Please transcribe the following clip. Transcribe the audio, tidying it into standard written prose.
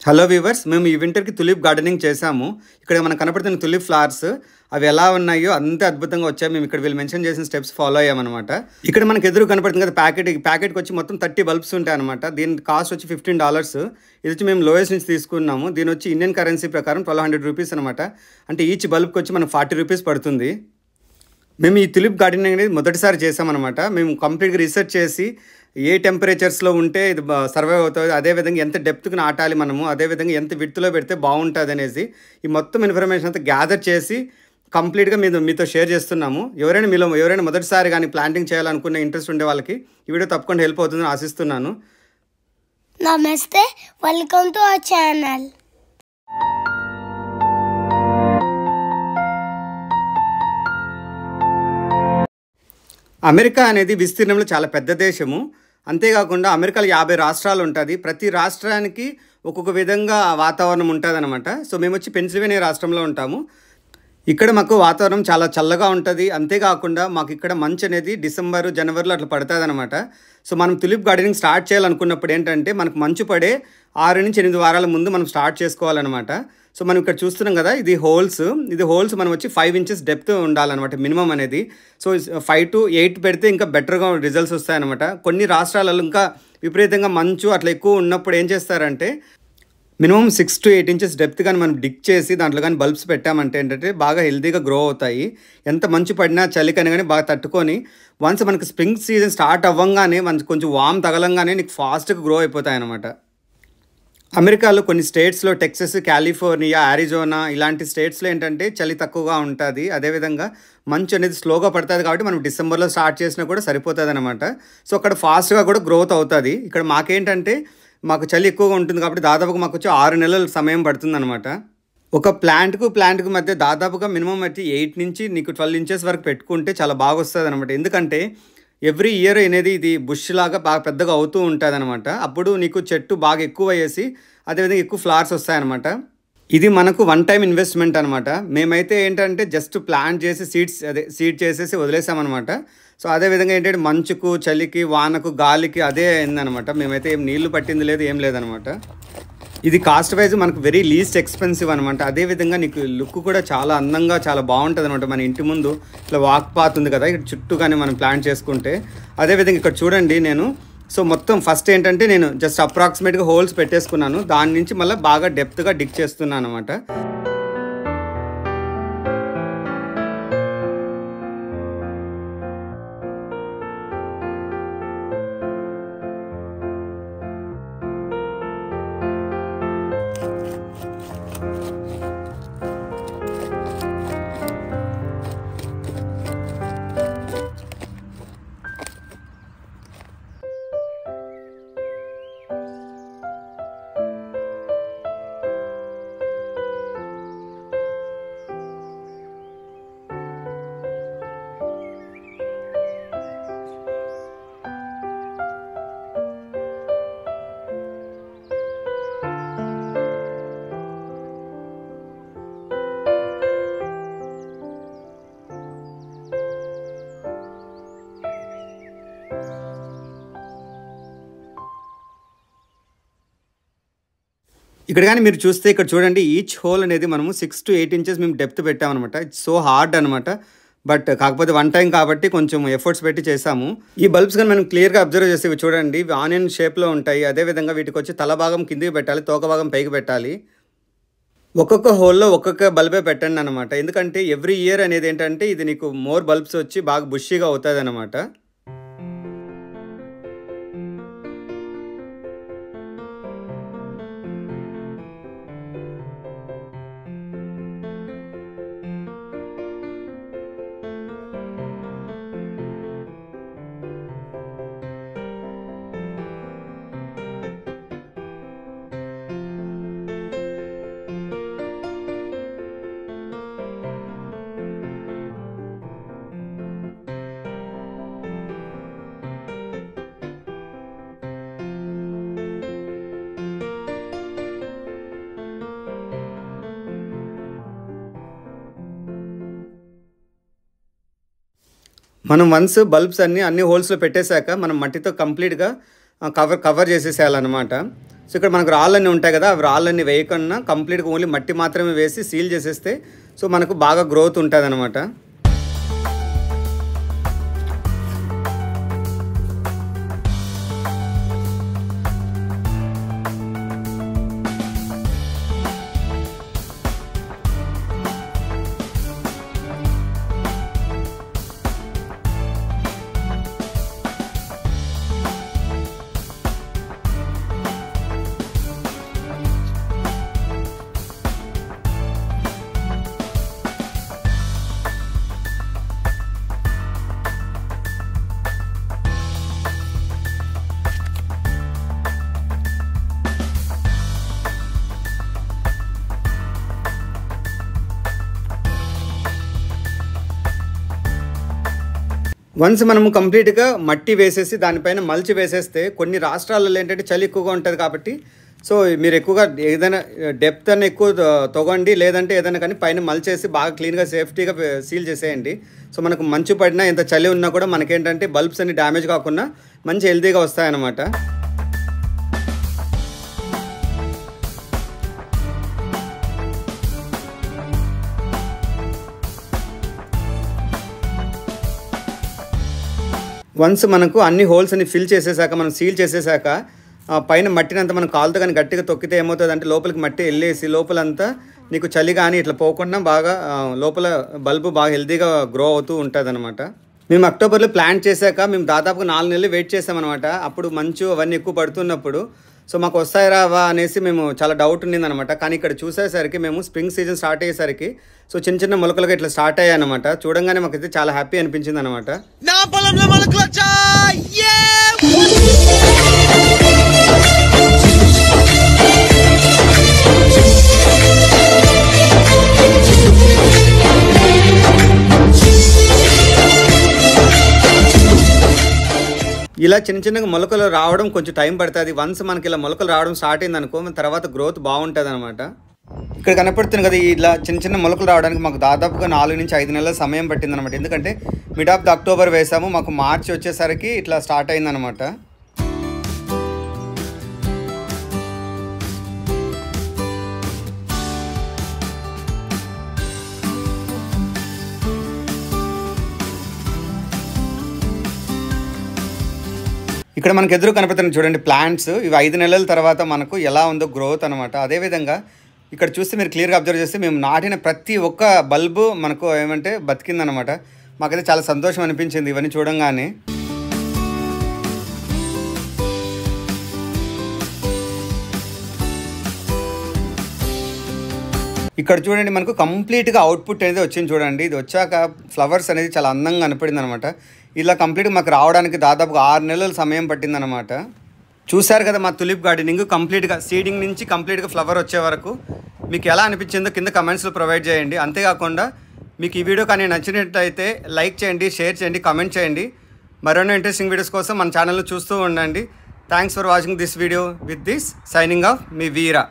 Hello weavers, మేము ఈ వింటర్కి tulip gardening చేసాము. ఇక్కడ మనకు కనపడుతున్న తులిప్ ఫ్లవర్స్ అవి ఎలా ఉన్నాయో అంతే అద్భుతంగా వచ్చాయి. మేము ఇక్కడ వీళ్ళు మెన్షన్ చేసిన స్టెప్స్ ఫాలో అయ్యామన్నమాట. ఇక్కడ మనకు ఎదురు కనపడుతుంది కదా ప్యాకెట్కి వచ్చి మొత్తం 30 బల్బ్స్ ఉంటాయి అనమాట. దీని కాస్ట్ వచ్చి $15. ఇది వచ్చి మేము లోయెస్ట్ నుంచి తీసుకున్నాము. దీని వచ్చి ఇండియన్ కరెన్సీ ప్రకారం 1200 రూపీస్ అనమాట. అంటే ఈచ్ బల్బ్కి వచ్చి మనకు 40 రూపీస్ పడుతుంది. మేము ఈ తులిప్ గార్డెనింగ్ అనేది మొదటిసారి చేసామన్నమాట. మేము కంప్లీట్గా రీసెర్చ్ చేసి ఏ టెంపరేచర్స్లో ఉంటే ఇది సర్వైవ్ అవుతుంది, అదేవిధంగా ఎంత డెప్త్కి నాటాలి మనము, అదేవిధంగా ఎంత విడ్త్లో పెడితే బాగుంటుంది అనేసి ఈ మొత్తం ఇన్ఫర్మేషన్ అంతా గ్యాదర్ చేసి కంప్లీట్గా మీతో షేర్ చేస్తున్నాము. ఎవరైనా మొదటిసారి కానీ ప్లాంటింగ్ చేయాలనుకునే ఇంట్రెస్ట్ ఉండే వాళ్ళకి ఈ వీడియో తప్పకుండా హెల్ప్ అవుతుందని ఆశిస్తున్నాను. నమస్తే, welcome to our channel. America అనేది విస్తీర్ణంలో చాలా పెద్ద దేశము. అంతేకాకుండా అమెరికాలో 50 రాష్ట్రాలు ఉంటుంది. ప్రతి రాష్ట్రానికి ఒక్కొక్క విధంగా వాతావరణం ఉంటుంది అనమాట. సో మేము వచ్చి పెన్సిల్వేనియా రాష్ట్రంలో ఉంటాము. ఇక్కడ మాకు వాతావరణం చాలా చల్లగా ఉంటుంది. అంతేకాకుండా మాకు ఇక్కడ మంచు అనేది డిసెంబర్, జనవరిలో అట్లా పడుతుంది అనమాట. సో మనం తులిప్ గార్డెనింగ్ స్టార్ట్ చేయాలనుకున్నప్పుడు ఏంటంటే మనకు మంచు పడే 6 నుంచి 8 వారాల ముందు మనం స్టార్ట్ చేసుకోవాలన్నమాట. సో మనం ఇక్కడ చూస్తున్నాం కదా, ఇది హోల్స్ మనం వచ్చి 5 ఇంచెస్ డెప్త్ ఉండాలన్నమాట మినిమం అనేది. సో 5 to 8 పెడితే ఇంకా బెటర్గా రిజల్ట్స్ వస్తాయన్నమాట. కొన్ని రాష్ట్రాలలో ఇంకా విపరీతంగా మంచు అట్లా ఎక్కువ ఉన్నప్పుడు ఏం చేస్తారంటే మినిమం 6 to 8 ఇంచెస్ డెప్త్ కానీ మనం డిక్ చేసి దాంట్లో కానీ బల్బ్స్ పెట్టామంటే ఏంటంటే బాగా హెల్తీగా గ్రో అవుతాయి. ఎంత మంచు పడినా చలికని కానీ బాగా తట్టుకొని వన్స్ మనకి స్ప్రింగ్ సీజన్ స్టార్ట్ అవ్వగానే మనకి కొంచెం వామ్ తగలంగానే నీకు ఫాస్ట్గా గ్రో అయిపోతాయి అన్నమాట. అమెరికాలో కొన్ని స్టేట్స్లో టెక్సస్, కాలిఫోర్నియా, ఆరిజోనా ఇలాంటి స్టేట్స్లో ఏంటంటే చలి తక్కువగా ఉంటుంది. అదేవిధంగా మంచు అనేది స్లోగా పడుతుంది కాబట్టి మనం డిసెంబర్లో స్టార్ట్ చేసినా కూడా సరిపోతుంది అనమాట. సో అక్కడ ఫాస్ట్గా కూడా గ్రోత్ అవుతుంది. ఇక్కడ మాకేంటంటే మాకు చలి ఎక్కువగా ఉంటుంది కాబట్టి దాదాపుగా మాకు వచ్చి 6 నెలల సమయం పడుతుంది అనమాట. ఒక ప్లాంట్కు మధ్య దాదాపుగా మినిమం అయితే 8 నుంచి నీకు 12 ఇంచెస్ వరకు పెట్టుకుంటే చాలా బాగా వస్తుంది అనమాట. ఎందుకంటే ఎవ్రీ ఇయర్ అనేది ఇది బుష్ లాగా బాగా పెద్దగా అవుతూ ఉంటుంది అనమాట. అప్పుడు నీకు చెట్టు బాగా ఎక్కువ వేసి అదేవిధంగా ఎక్కువ ఫ్లవర్స్ వస్తాయన్నమాట. ఇది మనకు వన్ టైం ఇన్వెస్ట్మెంట్ అనమాట. మేమైతే ఏంటంటే జస్ట్ ప్లాంట్ చేసి సీడ్ చేసేసి వదిలేసామన్నమాట. సో అదేవిధంగా ఏంటంటే మంచుకు, చలికి, వానకు, గాలికి అదే అయిందనమాట. మేమైతే ఏం నీళ్లు పట్టింది లేదు, ఏం లేదనమాట. ఇది కాస్ట్ వైజ్ మనకు వెరీ లీస్ట్ ఎక్స్పెన్సివ్ అనమాట. అదేవిధంగా నీకు లుక్ కూడా చాలా అందంగా చాలా బాగుంటుంది అనమాట. మన ఇంటి ముందు ఇట్లా వాక్ పాత్ ఉంది కదా, ఇక్కడ చుట్టూగానే మనం ప్లాంట్ చేసుకుంటే. అదేవిధంగా ఇక్కడ చూడండి సో మొత్తం ఫస్ట్ ఏంటంటే నేను జస్ట్ అప్రాక్సిమేట్గా హోల్స్ పెట్టేసుకున్నాను. దాని నుంచి మళ్ళీ బాగా డెప్త్గా డిక్ చేస్తున్నాను అనమాట. ఇక్కడ కానీ మీరు చూస్తే ఇక్కడ చూడండి, ఈచ్ హోల్ అనేది మనము 6 to 8 ఇంచెస్ మేము డెప్త్ పెట్టామన్నమాట. ఇట్స్ సో హార్డ్ అనమాట. బట్ కాకపోతే వన్ టైం కాబట్టి కొంచెం ఎఫర్ట్స్ పెట్టి చేసాము. ఈ బల్బ్స్ కానీ మనం క్లియర్గా అబ్జర్వ్ చేస్తే చూడండి, ఇవి ఆనియన్ షేప్లో ఉంటాయి. అదేవిధంగా వీటికి వచ్చి తల భాగం కిందికి పెట్టాలి, తోక భాగం పైకి పెట్టాలి. ఒక్కొక్క హోల్లో ఒక్కొక్క బల్బే పెట్టండి అనమాట. ఎందుకంటే ఎవ్రీ ఇయర్ అనేది ఏంటంటే ఇది నీకు మోర్ బల్బ్స్ వచ్చి బాగా బుషీగా అవుతుంది అనమాట. మనం వన్స్ బల్బ్స్ అన్ని హోల్స్లో పెట్టేశాక మనం మట్టితో కంప్లీట్గా కవర్ చేసేసేయాలన్నమాట. సో ఇక్కడ మనకు రాళ్ళన్నీ ఉంటాయి కదా, అవి రాళ్ళన్నీ వేయకుండా కంప్లీట్గా ఓన్లీ మట్టి మాత్రమే వేసి సీల్ చేసేస్తే సో మనకు బాగా గ్రోత్ ఉంటుంది అనమాట. వన్స్ మనము కంప్లీట్గా మట్టి వేసేసి దానిపైన మల్చి వేసేస్తే కొన్ని రాష్ట్రాలలో ఏంటంటే చలి ఎక్కువగా ఉంటుంది కాబట్టి సో మీరు ఎక్కువగా ఏదైనా డెప్త్ అని ఎక్కువ తొగండి, లేదంటే ఏదైనా కానీ పైన మల్చేసి బాగా క్లీన్గా సేఫ్టీగా సీల్ చేసేయండి. సో మనకు మంచు పడినా ఎంత చలి ఉన్నా కూడా మనకేంటంటే బల్బ్స్ అన్ని డ్యామేజ్ కాకుండా మంచి హెల్తీగా వస్తాయన్నమాట. వన్స్ మనకు అన్ని హోల్స్ అన్ని ఫిల్ చేసేసాక మనం సీల్ చేసేసాక పైన మట్టినంతా మనం కాలుతో కానీ గట్టిగా తొక్కితే ఏమవుతుంది అంటే లోపలికి మట్టి వెళ్ళేసి లోపలంతా నీకు చలి కానీ ఇట్లా పోకుండా బాగా లోపల బల్బు బాగా హెల్తీగా గ్రో అవుతూ ఉంటుంది అనమాట. మేము అక్టోబర్లో ప్లాంట్ చేశాక మేము దాదాపుగా 4 నెలలు వెయిట్ చేసామన్నమాట. అప్పుడు మంచు అవన్నీ ఎక్కువ పడుతున్నప్పుడు సో మాకు వస్తాయి రావా అనేసి మేము చాలా డౌట్ ఉండిందనమాట. కానీ ఇక్కడ చూసేసరికి మేము స్ప్రింగ్ సీజన్ స్టార్ట్ అయ్యేసరికి సో చిన్న చిన్న మొలకలుగా ఇట్లా స్టార్ట్ అయ్యాయి అనమాట. చూడంగానే మాకైతే చాలా హ్యాపీ అనిపించింది అనమాట. ఇలా చిన్న చిన్నగా మొలకలు రావడం కొంచెం టైం పడుతుంది. వన్స్ మనకి ఇలా మొలకలు రావడం స్టార్ట్ అయింది అనుకో తర్వాత గ్రోత్ బాగుంటుంది అనమాట. ఇక్కడ కనపడుతుంది కదా ఇలా చిన్న చిన్న మొలకలు రావడానికి మాకు దాదాపుగా 4 నుంచి 5 నెలల సమయం పట్టింది అనమాట. ఎందుకంటే మిడ్ ఆఫ్ ద అక్టోబర్ వేసాము, మాకు మార్చి వచ్చేసరికి ఇట్లా స్టార్ట్ అయిందనమాట. ఇక్కడ మనకు ఎదురు కనపడుతుంది చూడండి ప్లాంట్స్. ఇవి 5 నెలల తర్వాత మనకు ఎలా ఉందో గ్రోత్ అనమాట. అదేవిధంగా ఇక్కడ చూస్తే మీరు క్లియర్గా అబ్జర్వ్ చేస్తే మేము నాటిన ప్రతి ఒక్క బల్బు మనకు ఏమంటే బతికిందనమాట. మాకైతే చాలా సంతోషం అనిపించింది ఇవన్నీ చూడంగానే. ఇక్కడ చూడండి మనకు కంప్లీట్గా అవుట్పుట్ అనేది వచ్చింది చూడండి. ఇది వచ్చాక ఫ్లవర్స్ అనేది చాలా అందంగా కనపడింది అనమాట. ఇలా కంప్లీట్గా మాకు రావడానికి దాదాపుగా 6 నెలల సమయం పట్టిందనమాట. చూశారు కదా మా తులిప్ గార్డెనింగ్ కంప్లీట్గా సీడింగ్ నుంచి కంప్లీట్గా ఫ్లవర్ వచ్చే వరకు. మీకు ఎలా అనిపించిందో కింద కమెంట్స్లో ప్రొవైడ్ చేయండి. అంతేకాకుండా మీకు ఈ వీడియో కానీ నచ్చినట్లయితే లైక్ చేయండి, షేర్ చేయండి, కమెంట్ చేయండి. మరెన్నో ఇంట్రెస్టింగ్ వీడియోస్ కోసం మన ఛానల్ను చూస్తూ ఉండండి. Thanks for watching this video. With this signing off me Veera.